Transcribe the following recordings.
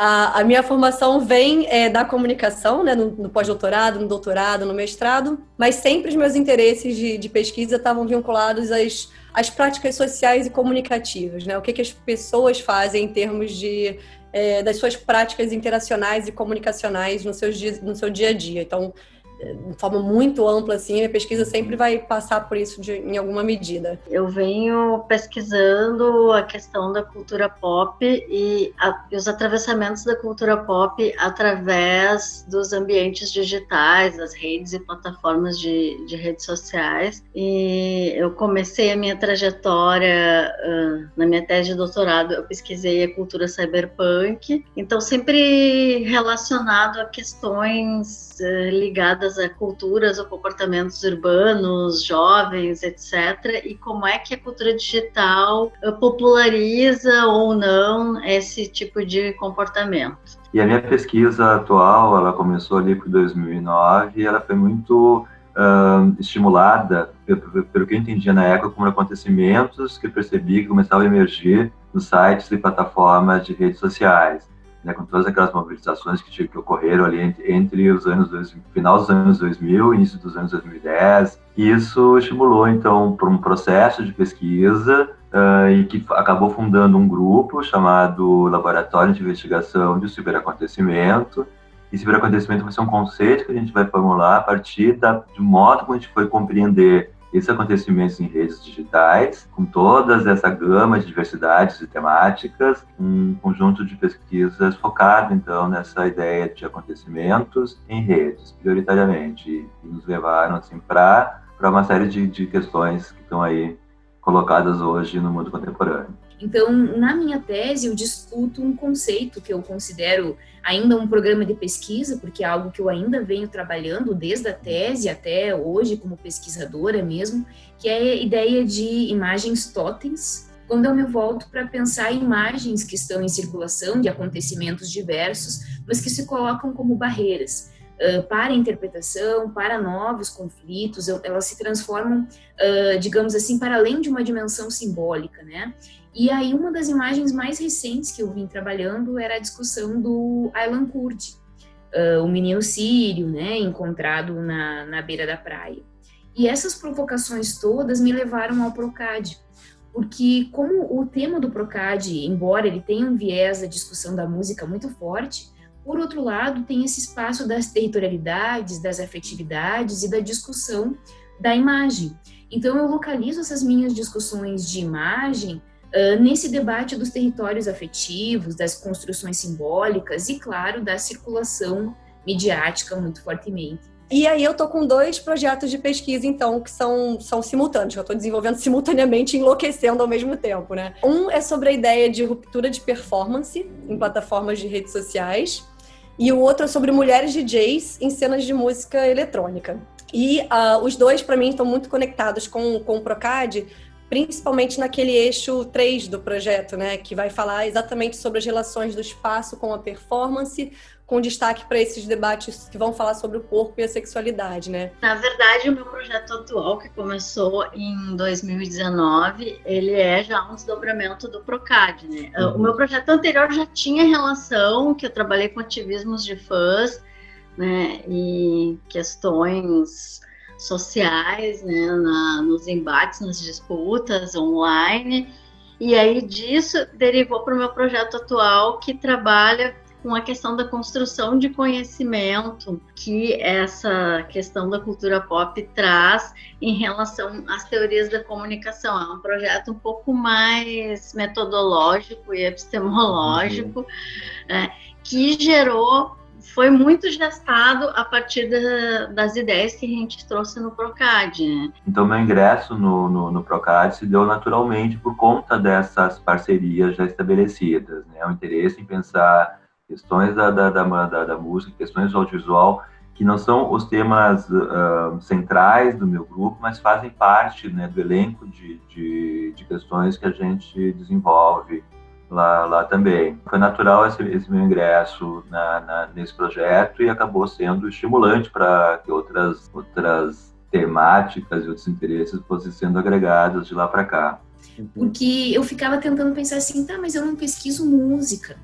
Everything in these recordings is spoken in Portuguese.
A minha formação vem da comunicação, né, no pós-doutorado, no doutorado, no mestrado, mas sempre os meus interesses de pesquisa estavam vinculados às práticas sociais e comunicativas, né? O que as pessoas fazem em termos das suas práticas interacionais e comunicacionais no seu dia a dia. Então, de forma muito ampla, assim, a minha pesquisa sempre vai passar por isso em alguma medida. Eu venho pesquisando a questão da cultura pop e os atravessamentos da cultura pop através dos ambientes digitais, das redes e plataformas de redes sociais. E eu comecei a minha trajetória na minha tese de doutorado, eu pesquisei a cultura cyberpunk, então sempre relacionado a questões ligadas a culturas ou comportamentos urbanos, jovens, etc. E como é que a cultura digital populariza ou não esse tipo de comportamento. E a minha pesquisa atual, ela começou ali por 2009 e ela foi muito estimulada pelo que eu entendia na época como acontecimentos que eu percebi que começavam a emergir nos sites e plataformas de redes sociais. Né, com todas aquelas mobilizações que ocorreram ali entre os anos 2000, final dos anos 2000 e início dos anos 2010. E isso estimulou, então, para um processo de pesquisa e que acabou fundando um grupo chamado Laboratório de Investigação de Ciberacontecimento. E ciberacontecimento vai ser um conceito que a gente vai formular a partir do modo como a gente foi compreender esses acontecimentos em redes digitais, com toda essa gama de diversidades e temáticas, um conjunto de pesquisas focado, então, nessa ideia de acontecimentos em redes, prioritariamente, e nos levaram, assim, para uma série de questões que estão aí colocadas hoje no mundo contemporâneo. Então, na minha tese, eu discuto um conceito que eu considero ainda um programa de pesquisa, porque é algo que eu ainda venho trabalhando desde a tese até hoje como pesquisadora mesmo, que é a ideia de imagens totens, quando eu me volto para pensar em imagens que estão em circulação de acontecimentos diversos, mas que se colocam como barreiras para a interpretação, para novos conflitos, elas se transformam, digamos assim, para além de uma dimensão simbólica, né? E aí uma das imagens mais recentes que eu vim trabalhando era a discussão do Aylan Kurdi, o menino sírio, né, encontrado na beira da praia. E essas provocações todas me levaram ao PROCAD, porque como o tema do PROCAD, embora ele tenha um viés da discussão da música muito forte, por outro lado, tem esse espaço das territorialidades, das afetividades e da discussão da imagem. Então, eu localizo essas minhas discussões de imagem nesse debate dos territórios afetivos, das construções simbólicas e, claro, da circulação midiática muito fortemente. E aí eu tô com 2 projetos de pesquisa, então, que são simultâneos, que eu tô desenvolvendo simultaneamente e enlouquecendo ao mesmo tempo, né? Um é sobre a ideia de ruptura de performance em plataformas de redes sociais, e o outro é sobre mulheres DJs em cenas de música eletrônica. E os 2, para mim, estão muito conectados com o PROCAD, principalmente naquele eixo 3 do projeto, né, que vai falar exatamente sobre as relações do espaço com a performance, com destaque para esses debates que vão falar sobre o corpo e a sexualidade, né? Na verdade, o meu projeto atual, que começou em 2019, ele é já um desdobramento do PROCAD, né? O meu projeto anterior já tinha relação, que eu trabalhei com ativismos de fãs, né, e questões sociais, né, nos embates, nas disputas online, e aí disso derivou para o meu projeto atual, que trabalha com a questão da construção de conhecimento que essa questão da cultura pop traz em relação às teorias da comunicação. É um projeto um pouco mais metodológico e epistemológico, que foi muito gestado a partir das ideias que a gente trouxe no PROCAD, né? Então, meu ingresso no PROCAD se deu naturalmente por conta dessas parcerias já estabelecidas, né? O interesse em pensar questões da música, questões do audiovisual, que não são os temas centrais do meu grupo, mas fazem parte, né, do elenco de questões que a gente desenvolve lá também. Foi natural esse meu ingresso nesse projeto e acabou sendo estimulante para que outras temáticas e outros interesses fossem sendo agregados de lá para cá. Porque eu ficava tentando pensar assim, tá, mas eu não pesquiso música,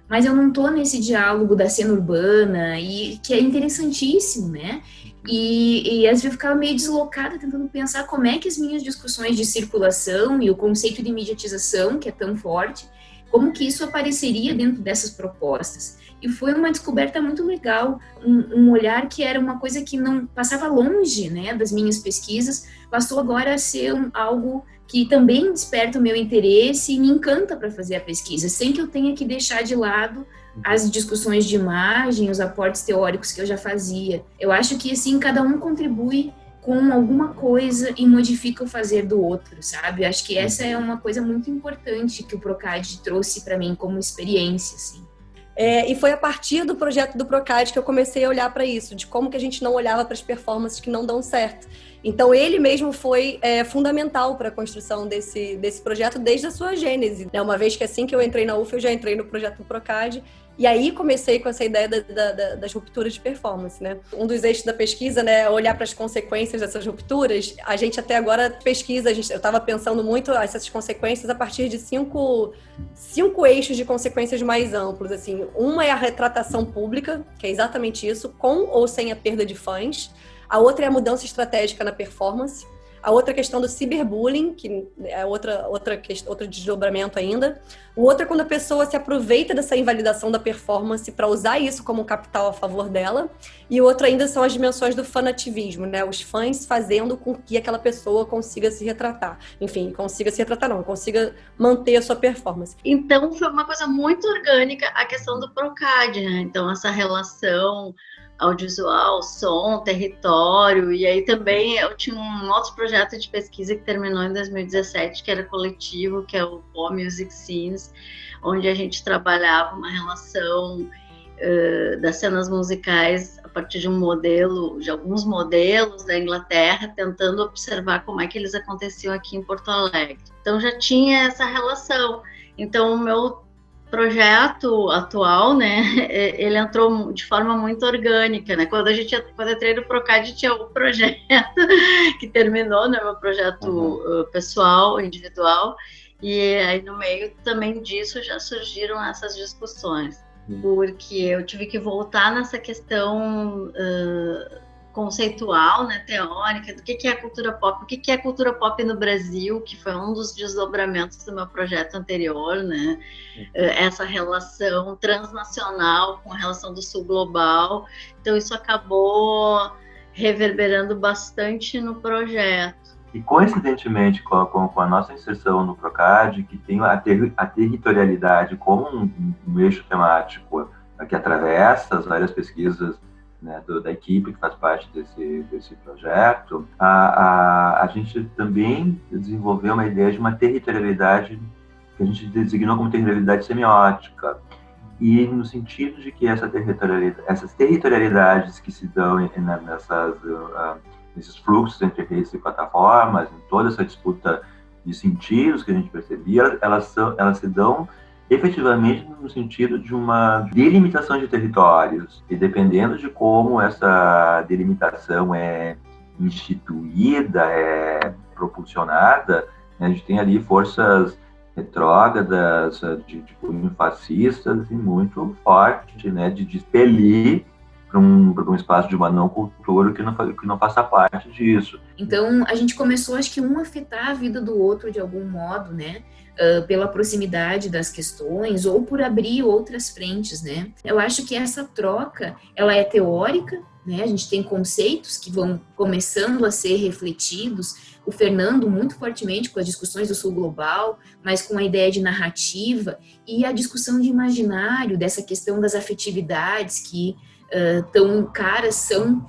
mas eu não tô nesse diálogo da cena urbana, e que é interessantíssimo, né? E às vezes eu ficava meio deslocada tentando pensar como é que as minhas discussões de circulação e o conceito de mediatização, que é tão forte, como que isso apareceria dentro dessas propostas. E foi uma descoberta muito legal, um olhar que era uma coisa que não passava longe, né, das minhas pesquisas, passou agora a ser algo que também desperta o meu interesse e me encanta para fazer a pesquisa, sem que eu tenha que deixar de lado as discussões de imagem, os aportes teóricos que eu já fazia. Eu acho que, assim, cada um contribui com alguma coisa e modifica o fazer do outro, sabe? Eu acho que essa é uma coisa muito importante que o Procad trouxe para mim como experiência, assim. E foi a partir do projeto do Procad que eu comecei a olhar para isso, de como que a gente não olhava para as performances que não dão certo. Então, ele mesmo foi fundamental para a construção desse projeto desde a sua gênese. Uma vez que assim que eu entrei na UF, eu já entrei no projeto do Procad, e aí comecei com essa ideia das rupturas de performance, né? Um dos eixos da pesquisa, né, é olhar para as consequências dessas rupturas. A gente até agora pesquisa, eu estava pensando muito essas consequências a partir de cinco eixos de consequências mais amplos, assim. Uma é a retratação pública, que é exatamente isso, com ou sem a perda de fãs. A outra é a mudança estratégica na performance. A outra questão do ciberbullying, que é outro desdobramento ainda. O outro é quando a pessoa se aproveita dessa invalidação da performance para usar isso como capital a favor dela. E o outro ainda são as dimensões do fanativismo, né? Os fãs fazendo com que aquela pessoa consiga se retratar. Enfim, consiga manter a sua performance. Então, foi uma coisa muito orgânica a questão do Procad, né? Então, essa relação audiovisual, som, território, e aí também eu tinha um outro projeto de pesquisa que terminou em 2017, que era coletivo, que é o Pop Music Scenes, onde a gente trabalhava uma relação das cenas musicais a partir de alguns modelos da Inglaterra, tentando observar como é que eles aconteciam aqui em Porto Alegre. Então já tinha essa relação. Então o meu projeto atual, né, ele entrou de forma muito orgânica, né? Quando eu entrei no Procad, tinha um projeto que terminou, né, meu projeto pessoal, individual, e aí no meio também disso já surgiram essas discussões, porque eu tive que voltar nessa questão conceitual, né, teórica, do que é a cultura pop, o que é a cultura pop no Brasil, que foi um dos desdobramentos do meu projeto anterior, né, essa relação transnacional com a relação do sul global, então isso acabou reverberando bastante no projeto. E coincidentemente com a nossa inserção no Procad, que tem a territorialidade como um eixo temático que atravessa as várias pesquisas, né, da equipe que faz parte desse projeto, a gente também desenvolveu uma ideia de uma territorialidade que a gente designou como territorialidade semiótica, e no sentido de que essas territorialidades que se dão nesses fluxos entre redes e plataformas, em toda essa disputa de sentidos que a gente percebia, elas se dão efetivamente no sentido de uma delimitação de territórios, e dependendo de como essa delimitação é instituída, é propulsionada, né, a gente tem ali forças retrógradas, de cunho fascistas, e muito forte, né, de expelir para um espaço de uma não cultura que não faça parte disso. Então, a gente começou, acho que, a afetar a vida do outro de algum modo, né? Pela proximidade das questões ou por abrir outras frentes, né? Eu acho que essa troca, ela é teórica, né? A gente tem conceitos que vão começando a ser refletidos, o Fernando muito fortemente com as discussões do Sul Global, mas com a ideia de narrativa e a discussão de imaginário, dessa questão das afetividades que tão caras são,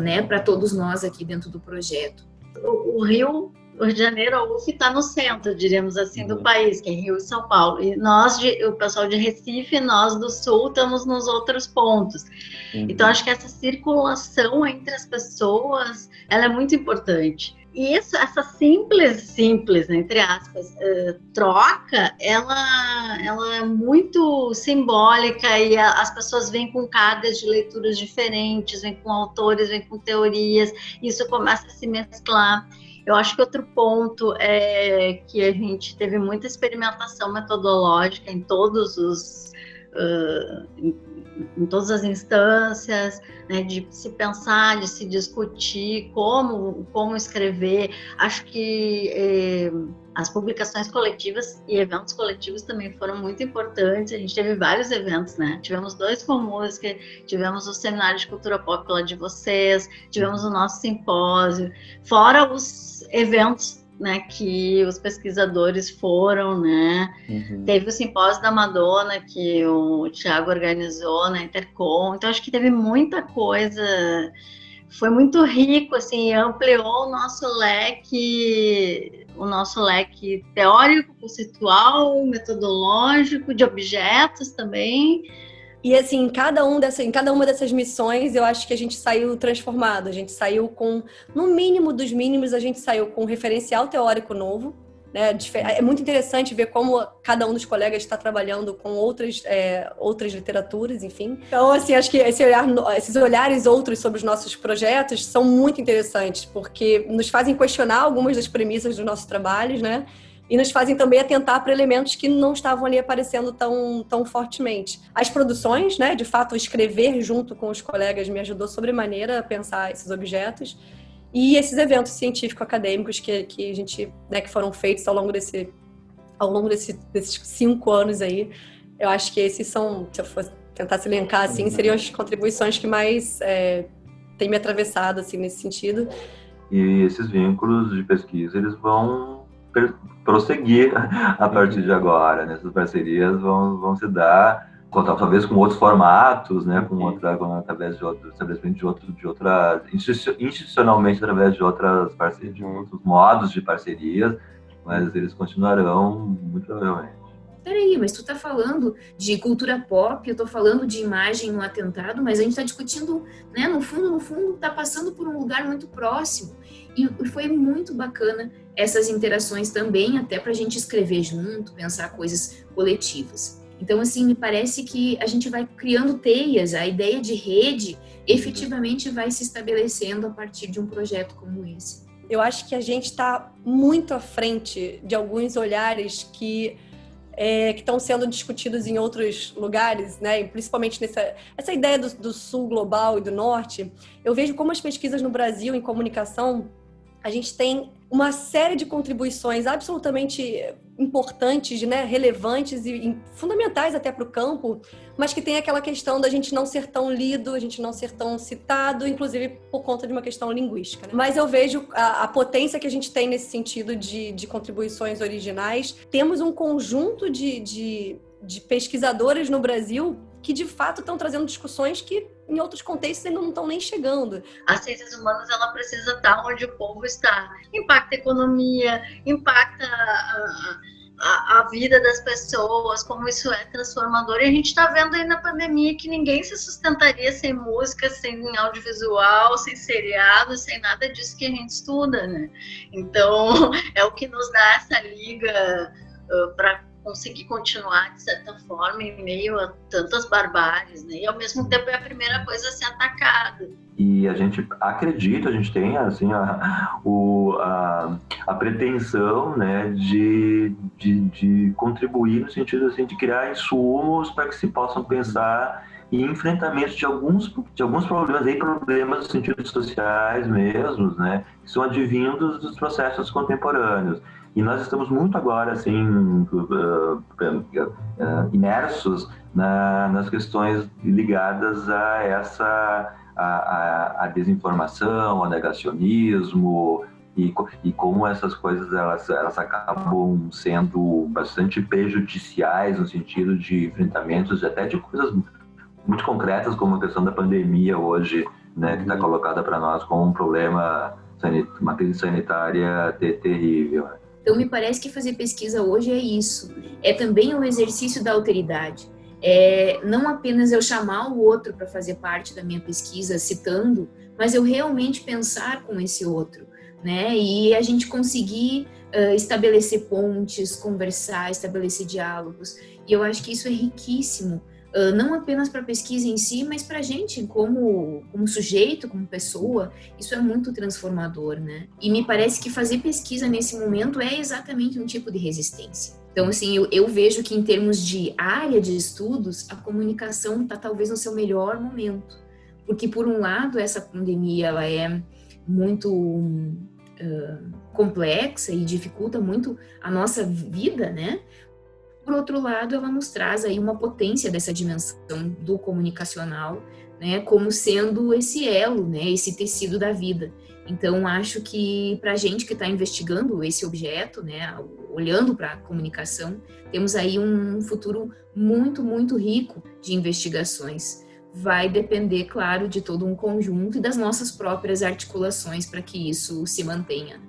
né, para todos nós aqui dentro do projeto. O Rio de Janeiro, a UF está no centro, diríamos assim, do país, que é Rio e São Paulo. E nós, o pessoal de Recife, nós do Sul, estamos nos outros pontos. Então, acho que essa circulação entre as pessoas, ela é muito importante. E essa simples, entre aspas, troca, ela é muito simbólica, e as pessoas vêm com cargas de leituras diferentes, vêm com autores, vêm com teorias, isso começa a se mesclar. Eu acho que outro ponto é que a gente teve muita experimentação metodológica em todos os em todas as instâncias, né, de se pensar, de se discutir como escrever. Acho que as publicações coletivas e eventos coletivos também foram muito importantes. A gente teve vários eventos, né? Tivemos 2 com música, tivemos o Seminário de Cultura Pop lá de vocês, tivemos o nosso simpósio, fora os eventos, né, que os pesquisadores foram, né? Teve o simpósio da Madonna que o Thiago organizou na Intercom. Então acho que teve muita coisa, foi muito rico, assim, ampliou o nosso leque teórico, conceitual, metodológico, de objetos também. E assim, em cada uma dessas missões, eu acho que a gente saiu transformado. A gente saiu com, no mínimo dos mínimos, a gente saiu com um referencial teórico novo, né? É muito interessante ver como cada um dos colegas está trabalhando com outras literaturas, enfim. Então, assim, acho que esses olhares outros sobre os nossos projetos são muito interessantes, porque nos fazem questionar algumas das premissas dos nossos trabalhos, né? E nos fazem também atentar para elementos que não estavam ali aparecendo tão fortemente. As produções, né, de fato, escrever junto com os colegas me ajudou sobremaneira a pensar esses objetos. E esses eventos científico-acadêmicos que a gente, né, que foram feitos ao longo desses 5 anos aí, eu acho que esses são, se eu fosse tentar se elencar assim, seriam as contribuições que mais têm me atravessado assim, nesse sentido. E esses vínculos de pesquisa, eles vão prosseguir a partir de agora, né? Essas parcerias vão se dar, talvez com outros formatos, né? Através de outros estabelecimento de outra institucionalmente através de outras parcerias, de outros modos de parcerias, mas eles continuarão muito provavelmente. Peraí, mas tu tá falando de cultura pop, eu tô falando de imagem no atentado, mas a gente tá discutindo, né, no fundo, tá passando por um lugar muito próximo. E foi muito bacana essas interações também, até pra gente escrever junto, pensar coisas coletivas. Então, assim, me parece que a gente vai criando teias, a ideia de rede efetivamente vai se estabelecendo a partir de um projeto como esse. Eu acho que a gente está muito à frente de alguns olhares que estão sendo discutidos em outros lugares, né? E principalmente essa ideia do sul global e do norte. Eu vejo como as pesquisas no Brasil em comunicação, a gente tem uma série de contribuições absolutamente importantes, né? Relevantes e fundamentais até para o campo, mas que tem aquela questão da gente não ser tão lido, a gente não ser tão citado, inclusive por conta de uma questão linguística, né? Mas eu vejo a potência que a gente tem nesse sentido de contribuições originais. Temos um conjunto de pesquisadores no Brasil que de fato estão trazendo discussões que em outros contextos ainda não estão nem chegando. As ciências humanas, ela precisa estar onde o povo está. Impacta a economia, impacta a vida das pessoas, como isso é transformador. E a gente está vendo aí na pandemia que ninguém se sustentaria sem música, sem audiovisual, sem seriado, sem nada disso que a gente estuda, né? Então, é o que nos dá essa liga para conseguir continuar, de certa forma, em meio a tantas barbáries, né? E, ao mesmo tempo, é a primeira coisa a ser atacada. E a gente acredita, a gente tem assim, a pretensão, né, de contribuir no sentido assim, de criar insumos para que se possam pensar em enfrentamento de alguns problemas no sentido sociais mesmos, né, que são advindos dos processos contemporâneos. E nós estamos muito agora, assim, imersos nas questões ligadas a a desinformação, ao negacionismo, e como essas coisas elas acabam sendo bastante prejudiciais no sentido de enfrentamentos até de coisas muito concretas, como a questão da pandemia hoje, né, que está colocada para nós como um problema, uma crise sanitária terrível. Então, me parece que fazer pesquisa hoje é isso. É também um exercício da alteridade. Não apenas eu chamar o outro para fazer parte da minha pesquisa, citando, mas eu realmente pensar com esse outro, né? E a gente conseguir estabelecer pontes, conversar, estabelecer diálogos. E eu acho que isso é riquíssimo não apenas para a pesquisa em si, mas para a gente como sujeito, como pessoa, isso é muito transformador, né? E me parece que fazer pesquisa nesse momento é exatamente um tipo de resistência. Então, assim, eu vejo que em termos de área de estudos, a comunicação está talvez no seu melhor momento. Porque, por um lado, essa pandemia ela é muito complexa e dificulta muito a nossa vida, né? Por outro lado, ela nos traz aí uma potência dessa dimensão do comunicacional, né, como sendo esse elo, né, esse tecido da vida. Então, acho que para a gente que está investigando esse objeto, né, olhando para a comunicação, temos aí um futuro muito, muito rico de investigações. Vai depender, claro, de todo um conjunto e das nossas próprias articulações para que isso se mantenha.